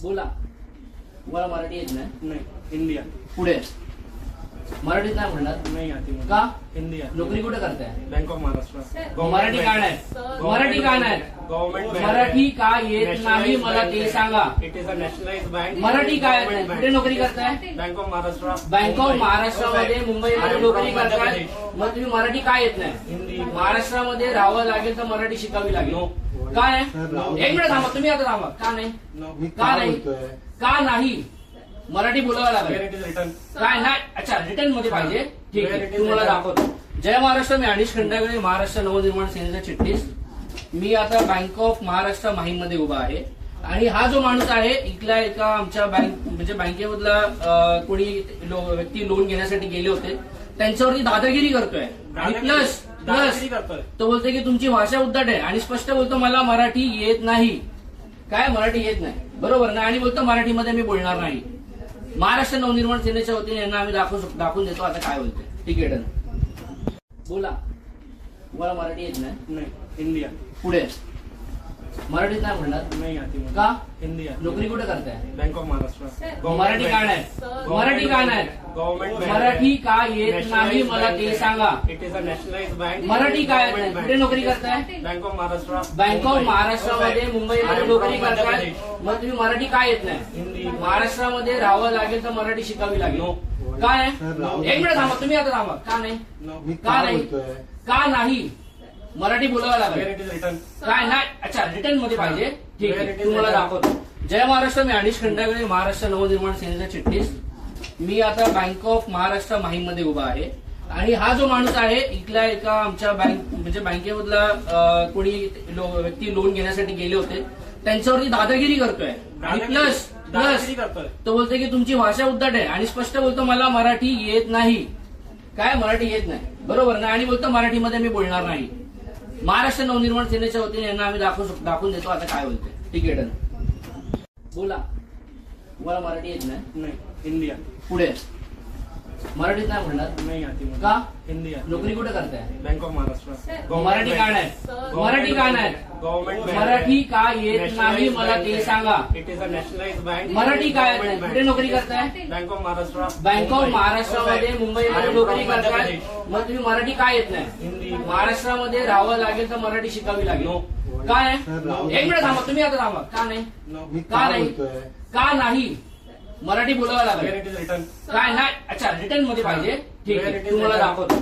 बोला. तुम्हाला मराठी येत नाही? नहीं, हिंदी पुढे मराठीत नाही म्हणणार नहीं आती मुझे. का? हिंदी नोकरी कुठे करताय? Bank of Maharashtra. मराठी का नाही? मराठी का नाही? गव्हर्नमेंट मराठी का येत नाही मला ते सांगा. It is a nationalise bank. Marathi काय येत नाही? कुठे नोकरी करताय? Bank of Maharashtra. Bank of महाराष्ट्रामध्ये मुंबईमध्ये नोकरी करताय. मग तुम्ही मराठी काय येत नाही? हिंदी. महाराष्ट्रामध्ये राहावं लागेल तर मराठी शिकावी लागेल. नो. काय? एक मिनिट थांबा, तुम्ही आता थांबा. का नाही? नो. का नाही? का नाही? मराठी बोलावं लागेल. वेर इट इज रिटर्न. काय नाही? अच्छा, रिटर्न मध्ये पाहिजे. ठीक Where आहे, it is तुम्हाला written. दाखवतो. जय महाराष्ट्र. मी अनिश खंडागळे, महाराष्ट्र नवनिर्माण सेनेचा चिटणीस. मी आता बँक ऑफ महाराष्ट्र माहीम मध्ये उभा आहे आणि हा जो माणूस आहे इथल्या एका आमच्या बँक म्हणजे बँकेमधला कोणी व्यक्ती लोन घेण्यासाठी गेले होते, त्यांच्यावरती दादागिरी करतोय. आणि प्लस दादागिरी करतोय. तो बोलतोय की तुमची भाषा उद्धट आहे आणि स्पष्ट बोलतो मला मराठी येत नाही. काय? मराठी येत नाही, बरोबर ना? आणि बोलतो मराठीमध्ये मी बोलणार नाही. महाराष्ट्र नवनिर्माण सेनेच्या वतीने यांना आम्ही दाखवून देतो आता काय बोलतोय. ठीक आहे, डन. बोला. तुम्हाला मराठी येत नाही? नहीं, हिंदी पुढे मराठीत नाही म्हणणार नहीं आती मुझे. का? हिंदी नोकरी कुठे करताय? Bank of Maharashtra. मराठी का नाही? मराठी का नाही? गव्हर्नमेंट मराठी का येत नाही मला ते सांगा. It is a nationalise bank. Marathi काय येत नाही? कुठे नोकरी करताय? Bank of Maharashtra. Bank of महाराष्ट्रामध्ये मुंबईमध्ये नोकरी करताय. मग तुम्ही मराठी काय येत नाही? हिंदी. महाराष्ट्रामध्ये राहावं लागेल तर मराठी शिकावी लागेल. नो. काय? एक मिनिट थांबा, तुम्ही आता थांबा. का नाही? नो. का नाही? का नाही? मराठी बोलावं लागेल. वेर इट इज रिटर्न. काय नाही? अच्छा, रिटर्न मध्ये पाहिजे. ठीक Where आहे, it is तुम्हाला written. दाखवतो. जय महाराष्ट्र. मी अनिश खंडागळे, महाराष्ट्र नवनिर्माण सेनेचा चिटणीस. मी आता बँक ऑफ महाराष्ट्र माहीम मध्ये उभा आहे आणि हा जो माणूस आहे इथल्या एका आमच्या म्हणजे बँकेमधला कोणी व्यक्ती लोन घेण्यासाठी गेले होते, त्यांच्यावरती दादागिरी करतोय. आणि प्लस दादागिरी करतोय. तो बोलतोय की तुमची भाषा उद्धट आहे आणि स्पष्ट बोलतो मला मराठी येत नाही. काय? मराठी येत नाही, बरोबर ना? आणि बोलतो मराठीमध्ये मी बोलणार नाही. महाराष्ट्र नवनिर्माण सेनेच्या वतीने यांना आम्ही दाखवून देतो आता काय बोलतोय. ठीक आहे, डन. बोला. तुम्हाला मराठी येत नाही? नहीं, हिंदी पुढे मराठीत नाही म्हणणार नहीं आती मुझे. का? हिंदी नोकरी कुठे करताय? Bank of Maharashtra. मराठी का नाही? मराठी का नाही? गव्हर्नमेंट मराठी का येत नाही मला ते सांगा. It is a nationalise bank. Marathi काय येत नाही? कुठे नोकरी करताय? Bank of Maharashtra. Bank of महाराष्ट्रामध्ये मुंबईमध्ये नोकरी करताय. मग तुम्ही मराठी काय येत नाही? हिंदी. महाराष्ट्रामध्ये राहावं लागेल तर मराठी शिकावी लागेल. नो. काय? एक मिनिट थांबा, तुम्ही आता थांबा. का नाही? नो. का नाही? का नाही? मराठी बोलावं वेर लागेल. It is return. काय नाही? अच्छा, रिटर्न मध्ये पाहिजे. ठीक आहे, तुम्हाला दाखवतो.